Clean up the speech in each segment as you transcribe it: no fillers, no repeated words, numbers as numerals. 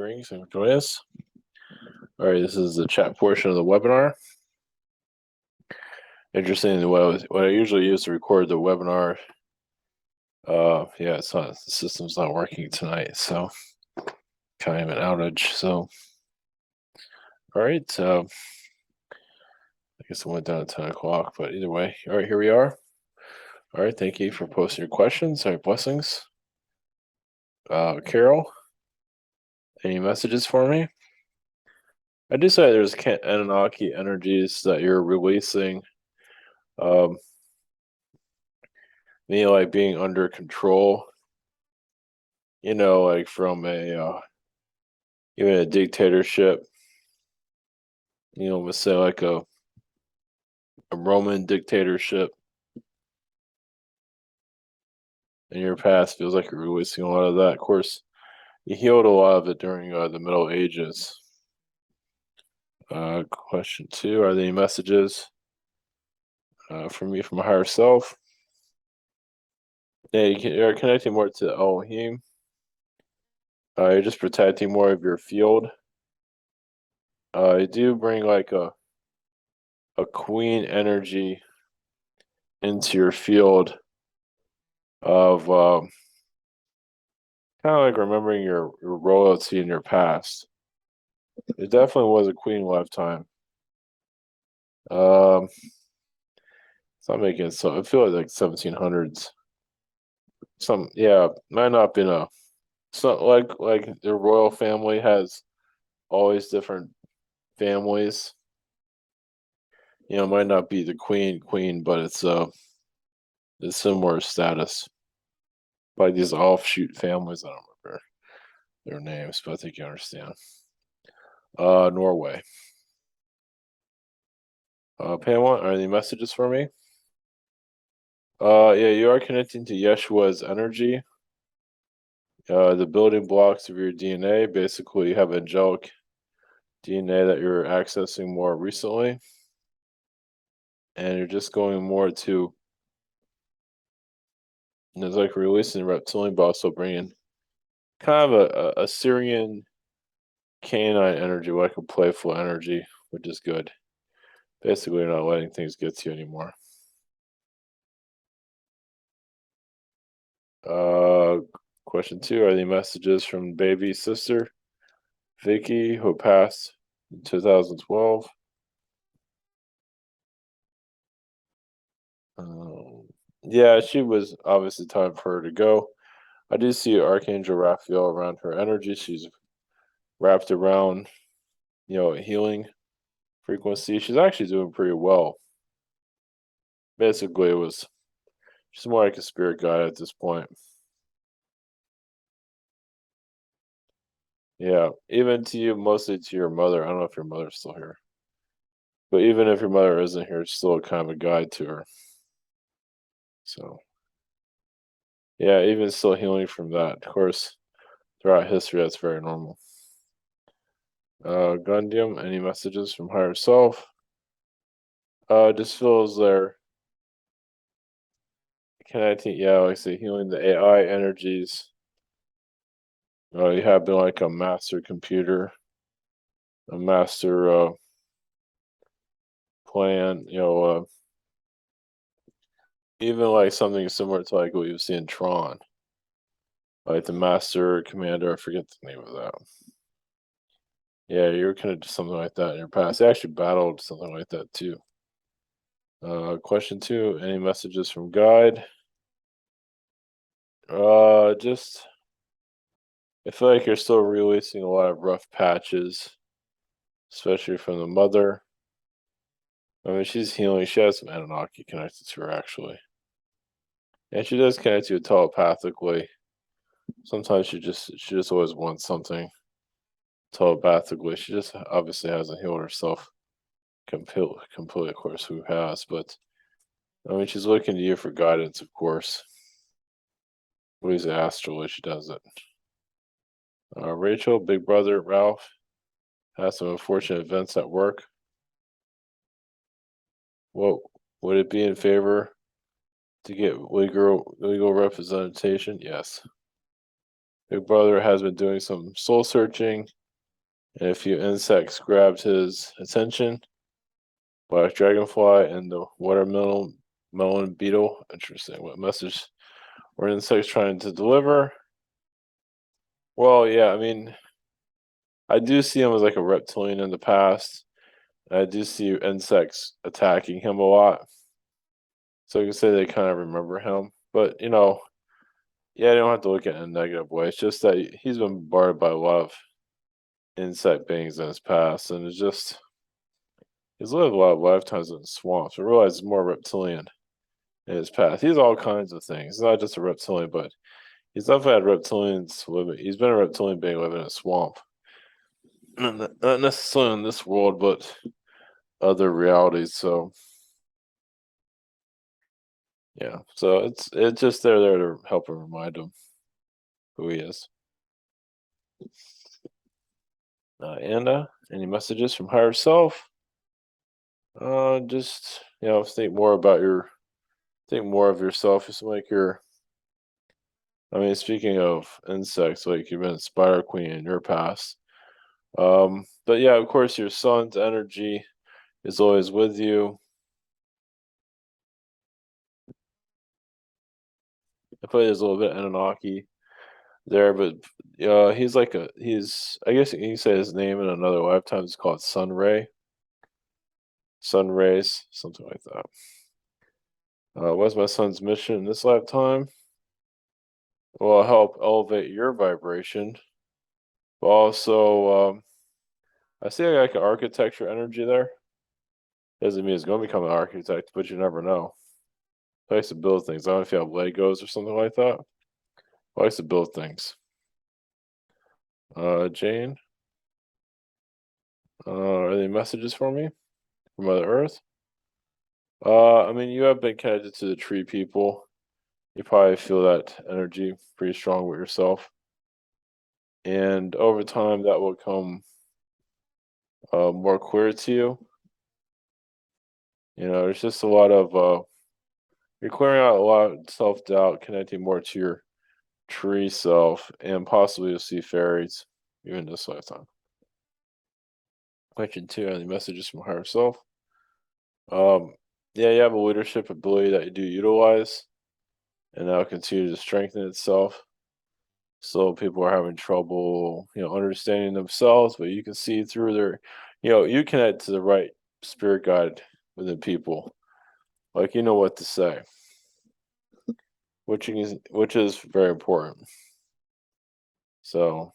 Greetings and join us. All right, this is the chat portion of the webinar. Interesting, what I usually use to record the webinar. Yeah, it's not, the system's not working tonight, so kind of an outage. So, all right, I guess it went down at 10 o'clock, but either way, all right, here we are. All right, thank you for posting your questions. All right, blessings. Carol, any messages for me? I do say there's Anunnaki energies that you're releasing. Me like being under control, like from even a dictatorship, let's say like a Roman dictatorship in your past. Feels like you're releasing a lot of that. Of course, you healed a lot of it during the Middle Ages. Question 2, are there any messages from me from a higher self? Yeah, you're connecting more to Elohim. You're just protecting more of your field. You do bring like a queen energy into your field of kind of like remembering your royalty in your past. It definitely was a queen lifetime. It's not making it so. I feel like 1700s. Might not been a. It's not like the royal family has always different families. It might not be the queen, but it's similar status. Like these offshoot families, I don't remember their names, but I think you understand. Norway. Pamela, are any messages for me? Yeah, you are connecting to Yeshua's energy. The building blocks of your DNA, basically you have angelic DNA that you're accessing more recently. And you're just going more to, it's like releasing reptilian, but also bringing kind of a Syrian canine energy, like a playful energy, which is good. Basically, you're not letting things get to you anymore. Question 2, are the messages from baby sister Vicky, who passed in 2012? Yeah, she was obviously time for her to go. I do see Archangel Raphael around her energy. She's wrapped around, healing frequency. She's actually doing pretty well. Basically, she's more like a spirit guide at this point. Yeah, even to you, mostly to your mother. I don't know if your mother's still here, but even if your mother isn't here, it's still kind of a guide to her. So, yeah, even still healing from that. Of course, throughout history, that's very normal. Gundium, any messages from higher self? Just feels there connecting, like I say, healing the AI energies. You have been like a master computer, a master plan, even like something similar to like what you see in Tron, like the master commander. I forget the name of that. Yeah, you're kind of something like that in your past. I actually battled something like that too. Question 2, any messages from guide? Just I feel like you're still releasing a lot of rough patches, especially from the mother. I mean, she's healing. She has some Anunnaki connected to her, actually. And she does connect to you telepathically. Sometimes she just always wants something telepathically. She just obviously hasn't healed herself completely, of course, who has, but I mean, she's looking to you for guidance, of course. What is astrally, she does it. Rachel, big brother, Ralph, has some unfortunate events at work. What would it be in favor to get legal representation? Yes. Big Brother has been doing some soul searching, and a few insects grabbed his attention. Black dragonfly and the watermelon melon beetle. Interesting. What message were insects trying to deliver? Well, yeah, I mean, I do see him as like a reptilian in the past. I do see insects attacking him a lot. So you can say they kind of remember him. But, yeah, you don't have to look at it in a negative way. It's just that he's been bombarded by a lot of insect beings in his past. And it's just, he's lived a lot of lifetimes in swamps. I realize he's more reptilian in his past. He's all kinds of things. He's not just a reptilian, but he's definitely had reptilians living. He's been a reptilian being living in a swamp. Not necessarily in this world, but other realities. So yeah, so it's just they're there to help him remind him who he is. Anna, any messages from higher self? Just think more of yourself. It's like you're. I mean, speaking of insects, like you've been a spider queen in your past. But yeah, of course, your son's energy is always with you. I feel like there's a little bit of Anunnaki there, but he's I guess you can say his name in another lifetime is called Sun Rays, something like that. What's my son's mission in this lifetime? Well, help elevate your vibration, but also I see like an architecture energy there. Doesn't mean he's going to become an architect, but you never know. He likes to build things. I don't know if you have Legos or something like that. He likes to build things. Jane, are there any messages for me from Mother Earth? I mean, you have been connected to the tree people. You probably feel that energy pretty strong with yourself. And over time, that will come more clear to you. There's just a lot of, you're clearing out a lot of self doubt, connecting more to your tree self, and possibly you'll see fairies even this lifetime. Question two, any messages from higher self? Um, yeah, you have a leadership ability that you do utilize, and that'll continue to strengthen itself. So people are having trouble, understanding themselves, but you can see through you connect to the right spirit guide within people. Like you know what to say, which is very important. So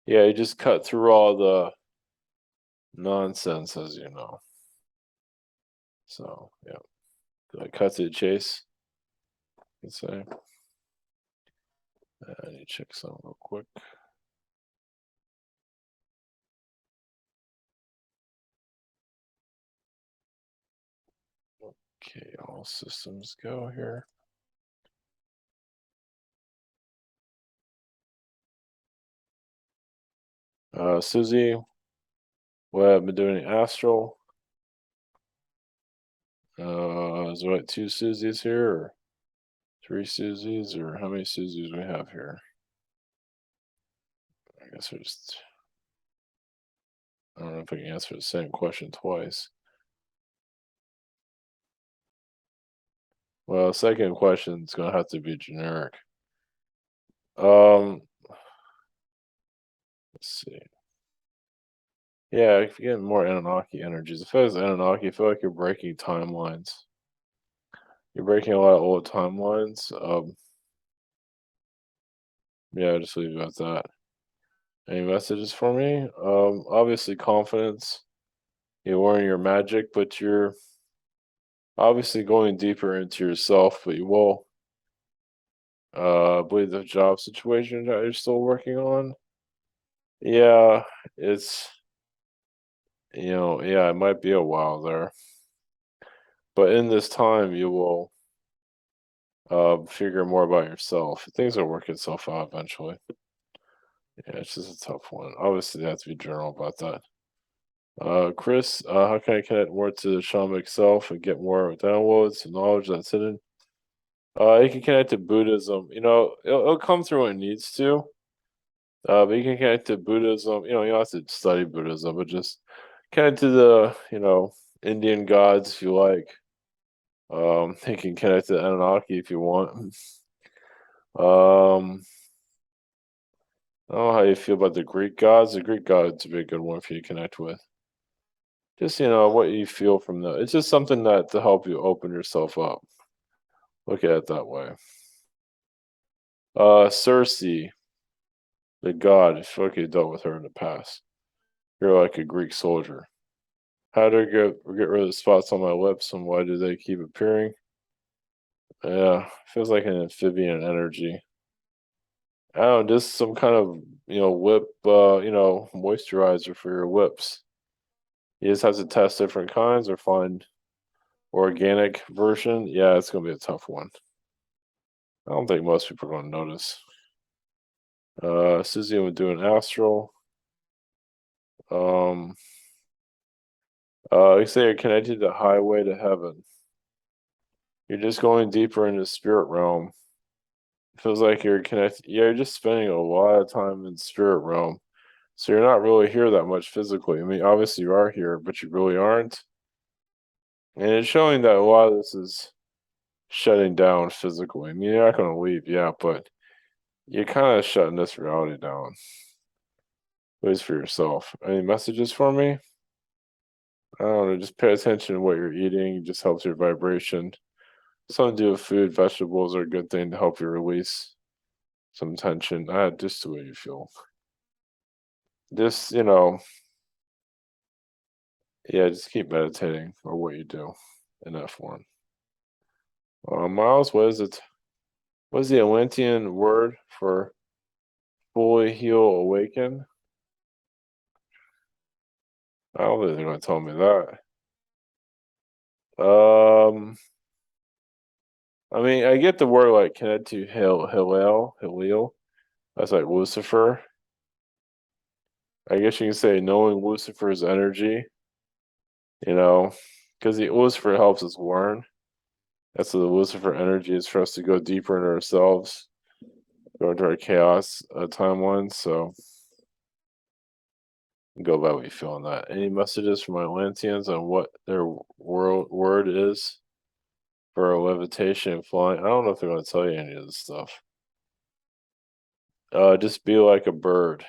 yeah, you just cut through all the nonsense, as you know. So yeah, cut to the chase. Let's say. I need to check something real quick. Okay, all systems go here. Susie, what have been doing in astral? Is there like two Susies here, or three Susies, or how many Susies we have here? I guess I don't know if I can answer the same question twice. Well, second question is gonna have to be generic. Um, let's see. Yeah, if you're getting more Anunnaki energies. If it's Anunnaki, I feel like you're breaking timelines. You're breaking a lot of old timelines. Yeah, just leave it at that. Any messages for me? Obviously confidence. You're learning your magic, but you're obviously going deeper into yourself, but you will believe the job situation that you're still working on. Yeah, it's yeah, it might be a while there. But in this time you will figure more about yourself. Things will work itself out eventually. Yeah, it's just a tough one. Obviously, you have to be general about that. Chris, how can I connect more to the shamanic self and get more downloads and knowledge that's hidden? You can connect to Buddhism. It'll come through when it needs to. But you can connect to Buddhism. You don't have to study Buddhism, but just connect to the Indian gods if you like. You can connect to Anunnaki if you want. Um, I don't know how you feel about the Greek gods. The Greek gods would be a good one for you to connect with. Just what you feel from the. It's just something that to help you open yourself up. Look at it that way. Circe, the god. I feel like you dealt with her in the past. You're like a Greek soldier. How to get rid of the spots on my lips and why do they keep appearing? Yeah, feels like an amphibian energy. I don't know, just some kind of lip moisturizer for your lips. You just have to test different kinds or find organic version. Yeah, it's gonna be a tough one. I don't think most people are gonna notice. Susie would do an astral. Um, you say you're connected to highway to heaven. You're just going deeper into the spirit realm. Feels like you're connected. Yeah, you're just spending a lot of time in spirit realm. So you're not really here that much physically. I mean, obviously you are here, but you really aren't. And it's showing that a lot of this is shutting down physically. I mean, you're not going to leave, yeah, but you're kind of shutting this reality down, at least for yourself. Any messages for me? I don't know. Just pay attention to what you're eating. It just helps your vibration. Something to do with food, vegetables are a good thing to help you release some tension. Just the way you feel. Just, yeah, just keep meditating or what you do in that form. Miles, what is it? What is the Atlantean word for fully heal awaken? I don't think they're going to tell me that. Um, I mean, I get the word like connected to Hillel. That's like Lucifer. I guess you can say knowing Lucifer's energy, you know, because the Lucifer helps us learn. That's what the Lucifer energy is for us to go deeper into ourselves, go into our chaos timeline. So go by what you feel on that. Any messages from my Atlanteans on what their word is for levitation and flying? I don't know if they're going to tell you any of this stuff. Just be like a bird.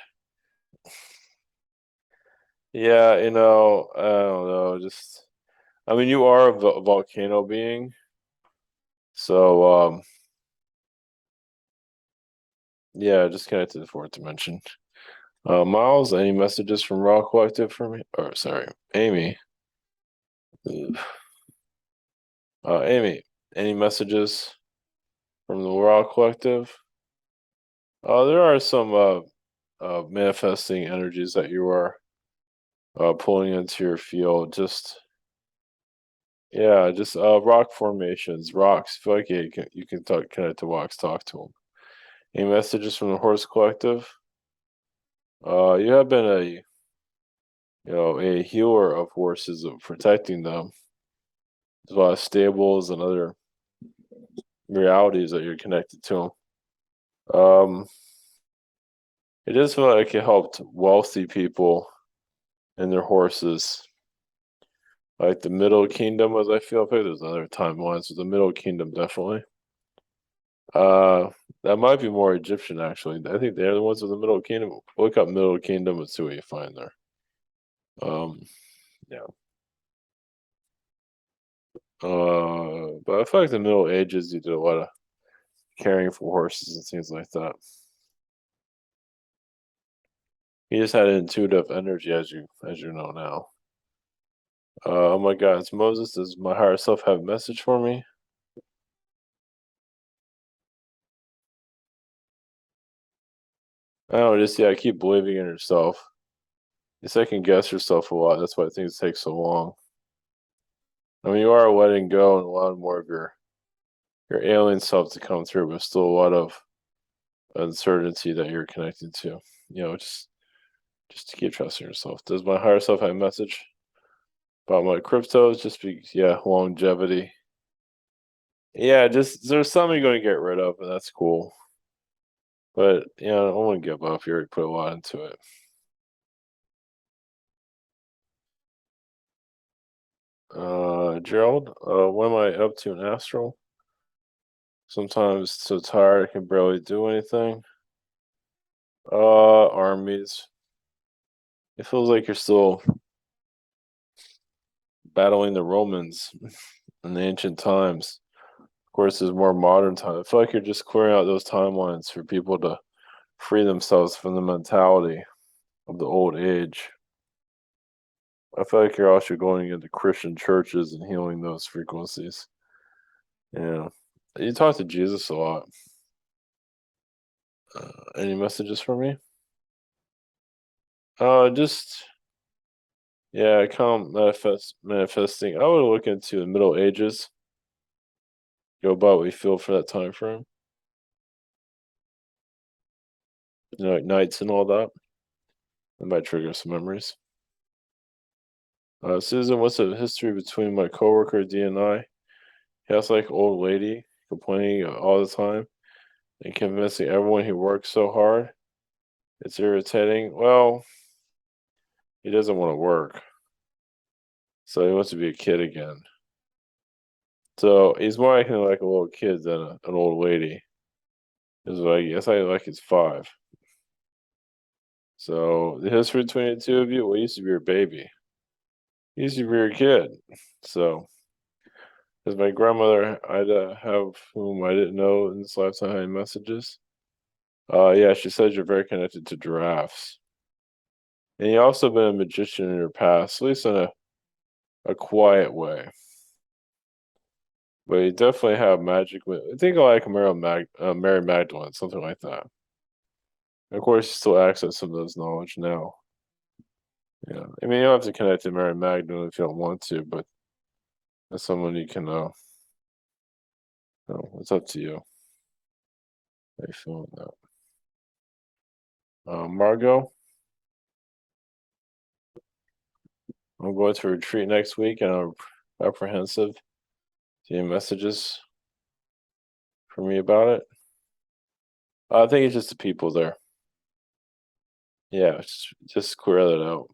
Yeah, I don't know. Just, I mean, you are a volcano being, so yeah, just connect to the fourth dimension. Miles, any messages from Raw Collective for me? Or sorry, Amy. Ugh. Amy, any messages from the Raw Collective? There are some manifesting energies that you are pulling into your field. Just yeah, just rock formations, rocks. I feel like yeah, you can connect to rocks, talk to them. Any messages from the Horse Collective? You have been a healer of horses, of protecting them. There's a lot of stables and other realities that you're connected to. Um, it does feel like it helped wealthy people and their horses, like the Middle Kingdom, as I feel. I think there's other timelines, but the Middle Kingdom definitely. Uh, that might be more Egyptian actually. I think they're the ones with the Middle Kingdom. Look up Middle Kingdom and see what you find there. Um, yeah. But I feel like the Middle Ages, you did a lot of caring for horses and things like that. You just had an intuitive energy, as you know now. Oh my God, it's Moses. Does my higher self have a message for me? I don't know, just yeah, keep believing in yourself. You second guess yourself a lot. That's why things take so long. I mean, you are letting go and allowing more of your alien self to come through, but still a lot of uncertainty that you're connected to. Just to keep trusting yourself. Does my higher self have a message about my cryptos? Just be yeah, longevity. Yeah, just there's some you're gonna get rid of, and that's cool. But I wouldn't give up. You already put a lot into it. Gerald, what am I up to in Astral? Sometimes so tired I can barely do anything. Armies. It feels like you're still battling the Romans in the ancient times. Of course, there's more modern time. I feel like you're just clearing out those timelines for people to free themselves from the mentality of the old age. I feel like you're also going into Christian churches and healing those frequencies. Yeah. You talk to Jesus a lot. Any messages for me? Just yeah, calm manifesting. I would look into the Middle Ages. Go about what you feel for that time frame. Like knights and all that. That might trigger some memories. Susan, what's the history between my coworker D and I? He has like old lady complaining all the time and convincing everyone he works so hard. It's irritating. Well, he doesn't want to work, so he wants to be a kid again. So he's more acting like a little kid than an old lady. Is what I guess I like his five. So the history between the two of you, well, he used to be your baby. He used to be your kid. So, as my grandmother, I'd have whom I didn't know in this lifetime had messages. Yeah, she says you're very connected to giraffes. And you also been a magician in your past, at least in a quiet way. But you definitely have magic. I think I like Mary Magdalene, something like that. Of course, you still access some of those knowledge now. Yeah, I mean, you don't have to connect to Mary Magdalene if you don't want to, but that's someone you can it's up to you. How you feeling that? Margot, I'm going to a retreat next week, and I'm apprehensive. Do you have messages for me about it? I think it's just the people there. Yeah, just clear that out.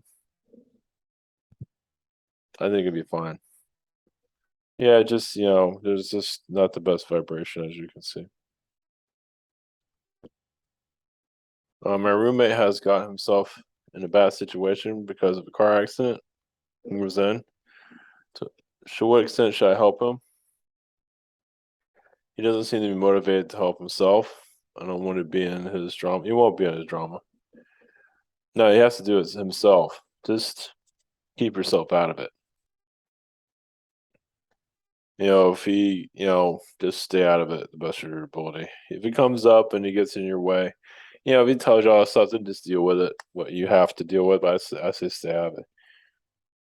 I think it'd be fine. Yeah, just there's just not the best vibration as you can see. My roommate has got himself in a bad situation because of a car accident he was in. To what extent should I help him? He doesn't seem to be motivated to help himself. I don't want to be in his drama. He won't be in his drama. No, he has to do it himself. Just keep yourself out of it. If he, just stay out of it the best of your ability. If he comes up and he gets in your way, if he tells you all something, just deal with it. What you have to deal with, I say stay out of it.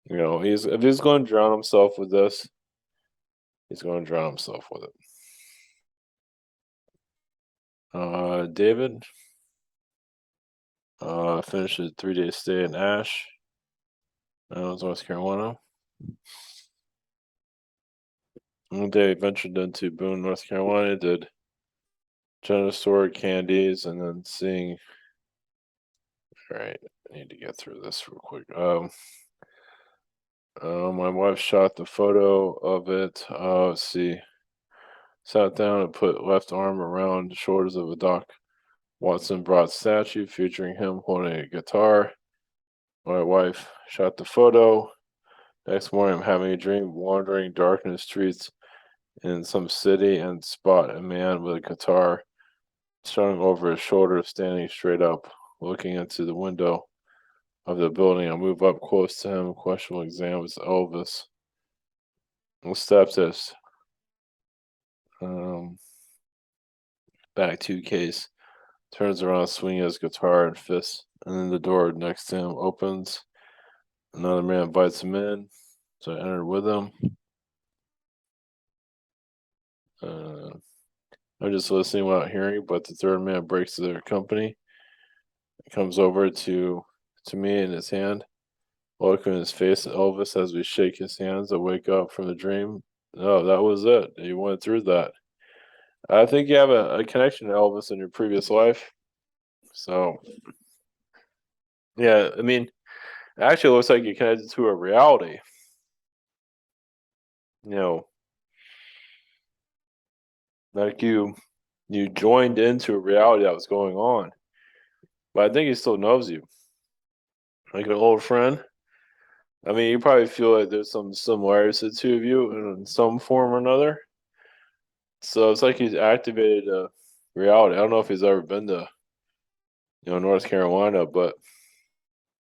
If he's going to drown himself with this, he's going to drown himself with it. David, finished a 3-day stay in Ash, North Carolina. One day, ventured into Boone, North Carolina, did general store candies, and then seeing. All right, I need to get through this real quick. My wife shot the photo of it. Let's see. Sat down and put left arm around the shoulders of a Doc Watson brought statue featuring him holding a guitar. My wife shot the photo. Next morning, I'm having a dream, wandering dark in the streets in some city, and spot a man with a guitar strung over his shoulder, standing straight up, looking into the window of the building. I move up close to him. Questionable examines Elvis. Steps as um, back to case. Turns around, swinging his guitar and fist, and then the door next to him opens. Another man invites him in, so I enter with him. Uh, I'm just listening without hearing, but the third man breaks their company. Comes over to me in his hand, looking in his face at Elvis as we shake his hands. I wake up from the dream. No, that was it. You went through that. I think you have a connection to Elvis in your previous life. So, yeah, I mean, it actually looks like you connected to a reality. You know, like you joined into a reality that was going on. But I think he still knows you, like an old friend. I mean, you probably feel like there's some similarities to the two of you in some form or another. So it's like he's activated a reality. I don't know if he's ever been to, North Carolina, but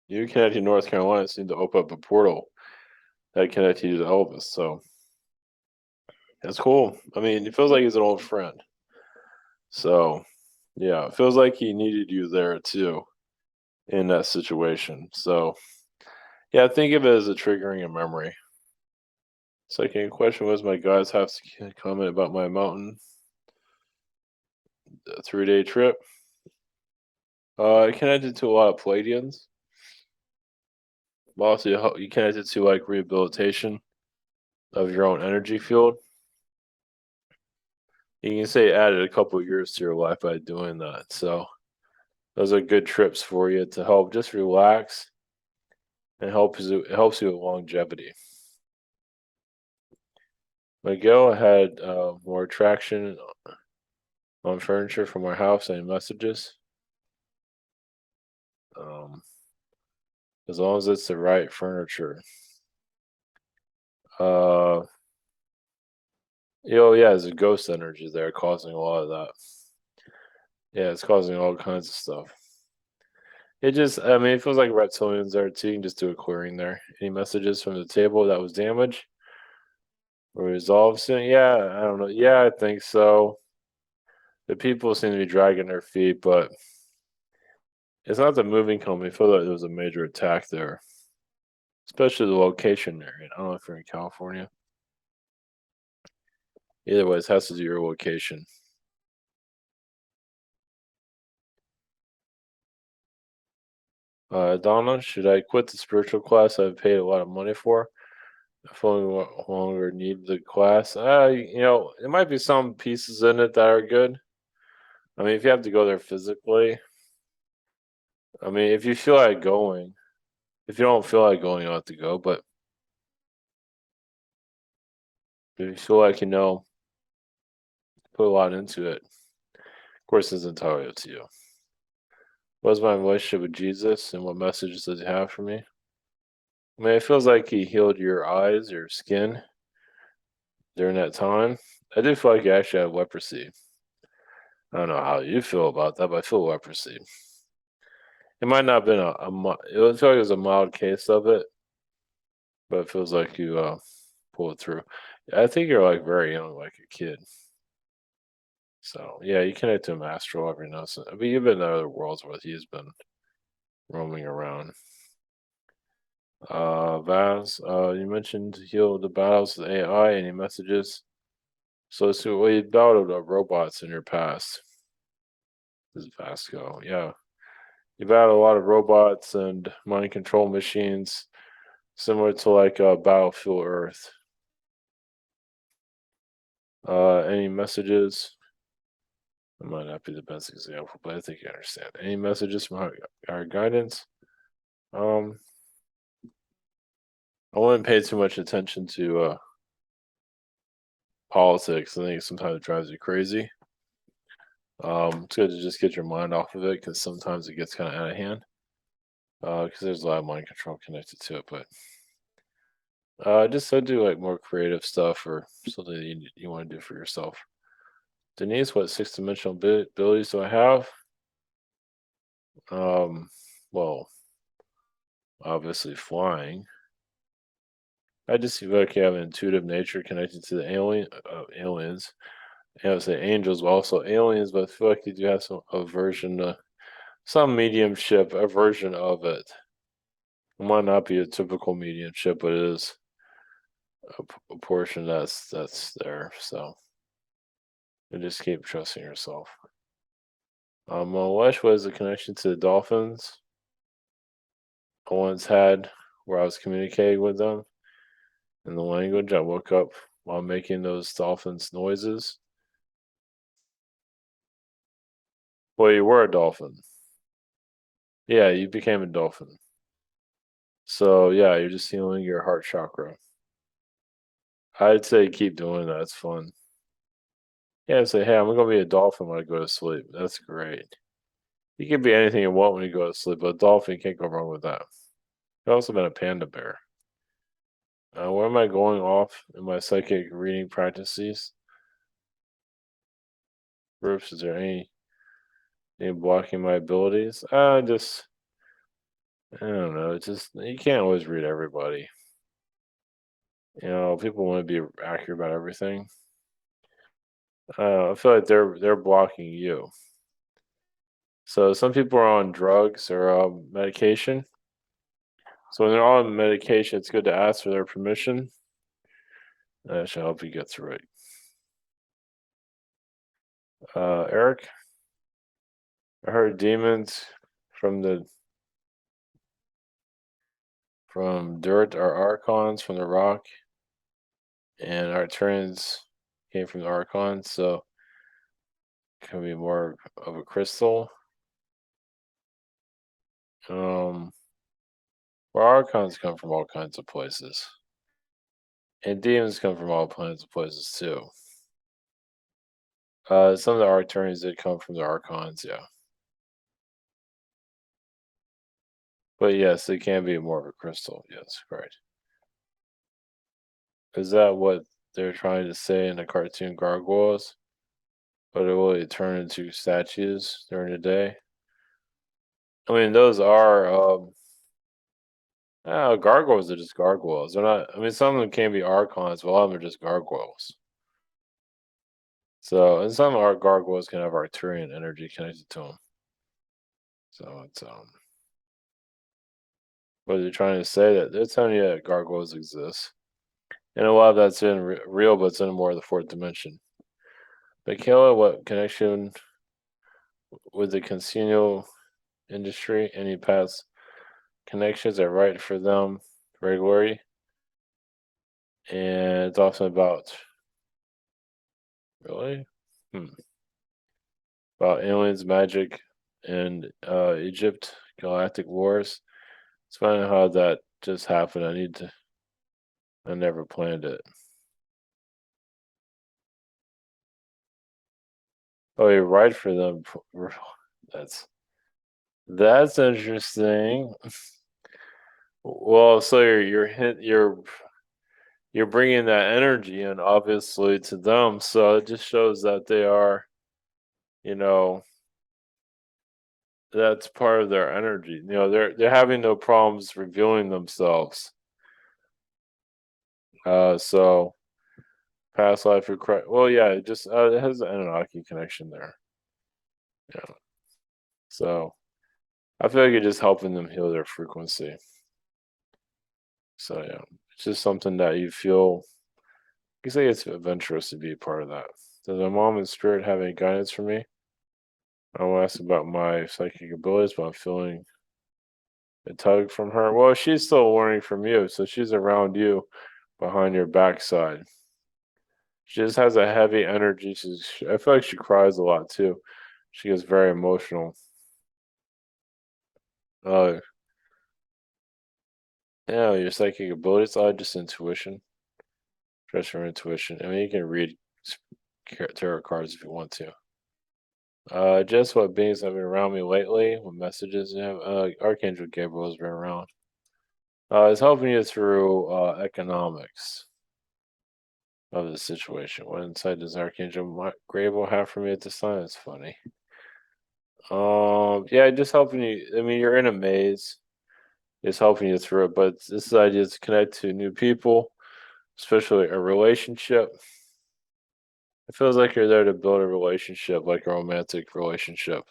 you connecting North Carolina seemed to open up a portal that connected you to Elvis. So that's cool. I mean, it feels like he's an old friend. So yeah, it feels like he needed you there too in that situation. So yeah, think of it as a triggering a memory. Second question was my guys have to comment about my mountain 3-day trip. I connected to a lot of Palladians. Also, you connected to like rehabilitation of your own energy field. You can say added a couple of years to your life by doing that. So those are good trips for you to help just relax and helps you with longevity. Miguel had more traction on furniture from our house and messages. Um, as long as it's the right furniture. Uh, yeah, there's a ghost energy there causing a lot of that. Yeah, it's causing all kinds of stuff. I mean, it feels like reptilians there too. You can just do a clearing there. Any messages from the table that was damaged or resolved soon? Yeah, I don't know. Yeah, I think so. The people seem to be dragging their feet, but it's not the moving company. I feel like there was a major attack there, especially the location there. I don't know if you're in California. Either way, it has to do your location. Donna, should I quit the spiritual class I've paid a lot of money for? If I no longer need the class. There might be some pieces in it that are good. I mean, if you have to go there physically, I mean, if you feel like going, if you don't feel like going, you don't have to go. But if you feel like, put a lot into it, of course, it's entirely up to you. What's my relationship with Jesus and what messages does he have for me? I mean, it feels like he healed your eyes, your skin during that time. I do feel like you actually have leprosy. I don't know how you feel about that, but I feel leprosy. It might not have been it would feel like it was a mild case of it, but it feels like you pulled through. I think you're like very young, like a kid. So yeah, you connect to him astral every now and then. I mean, you've been in other worlds where he's been roaming around. Vaz, you mentioned heal the battles with AI. Any messages? So let's see what you battled robots in your past. This is Vasco. Yeah, you battled a lot of robots and mind control machines, similar to like Battlefield Earth. Any messages? That might not be the best example, but I think you understand. Any messages from our guidance? Um, I wouldn't pay too much attention to politics. I think sometimes it drives you crazy. It's good to just get your mind off of it because sometimes it gets kind of out of hand. Because there's a lot of mind control connected to it, but just do like more creative stuff or something that you want to do for yourself. Denise, what six-dimensional abilities do I have? Um, well, obviously flying. I just feel like you have an intuitive nature connected to the aliens. I would say angels, but also aliens. But I feel like you do have some aversion to some mediumship, a version of it. It might not be a typical mediumship, but it is a portion that's there. So you just keep trusting yourself. Malesh was a connection to the dolphins I once had where I was communicating with them in the language. I woke up while making those dolphins noises. Well, you were a dolphin. Yeah, you became a dolphin. So yeah, you're just healing your heart chakra. I'd say keep doing that. It's fun. Yeah, say, hey, I'm gonna be a dolphin when I go to sleep. That's great. You can be anything you want when you go to sleep, but a dolphin can't go wrong with that. I've also been a panda bear. Where am I going off in my psychic reading practices? Groups, is there anything blocking my abilities? Just I don't know. It's just you can't always read everybody. People want to be accurate about everything. I feel like they're blocking you. So some people are on drugs or medication. So when they're on medication, it's good to ask for their permission. That should help you get through it. Eric, I heard demons from the from dirt are archons from the rock, and Arcturians came from the archons, so it can be more of a crystal. Um, well, archons come from all kinds of places, and demons come from all kinds of places too. Some of the Arcturians did come from the archons, yeah, but yes, it can be more of a crystal. Yes, right. Is that what they're trying to say in the cartoon Gargoyles? But it will turn into statues during the day. I mean, those are gargoyles are just gargoyles. They're not. I mean, some of them can be archons, but a lot of them are just gargoyles. So, and some are gargoyles can have Arcturian energy connected to them. So it's what they're trying to say that they're telling you that gargoyles exist, and a lot of that's in real, but it's in more of the fourth dimension. But Kayla, what connection with the casino industry? Any past connections that write for them regularly? And it's also about really about aliens, magic, and Egypt, galactic wars. It's funny how that just happened. I never planned it. Oh, you write for them. That's that's interesting. Well, so you're bringing that energy in obviously to them, so it just shows that they are, you know, that's part of their energy. They're having no problems revealing themselves. So past life regret. Well, yeah, it has an Anunnaki connection there. Yeah. So I feel like you're just helping them heal their frequency. So yeah, it's just something that you feel. You say it's adventurous to be a part of that. Does my mom and spirit have any guidance for me? I will ask about my psychic abilities, but I'm feeling a tug from her. Well, she's still learning from you, so she's around you behind your backside. She just has a heavy energy. I feel like she cries a lot too. She gets very emotional. Uh, yeah, your psychic abilities, just intuition. Trust your intuition. I mean, you can read tarot cards if you want to. Just what beings have been around me lately? What messages you have? Archangel Gabriel has been around. It's helping you through economics of the situation. What insight does Archangel Gabriel have for me at this time? It's funny. Yeah, just helping you. I mean, you're in a maze. It's helping you through it, but this idea is to connect to new people, especially a relationship. It feels like you're there to build a relationship, like a romantic relationship.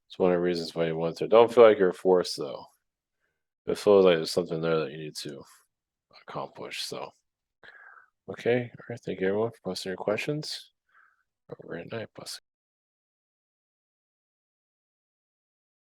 It's one of the reasons why you want to. Don't feel like you're forced though. It feels like there's something there that you need to accomplish. So, okay, all right. Thank you everyone for posting your questions. Have a great night. Bless.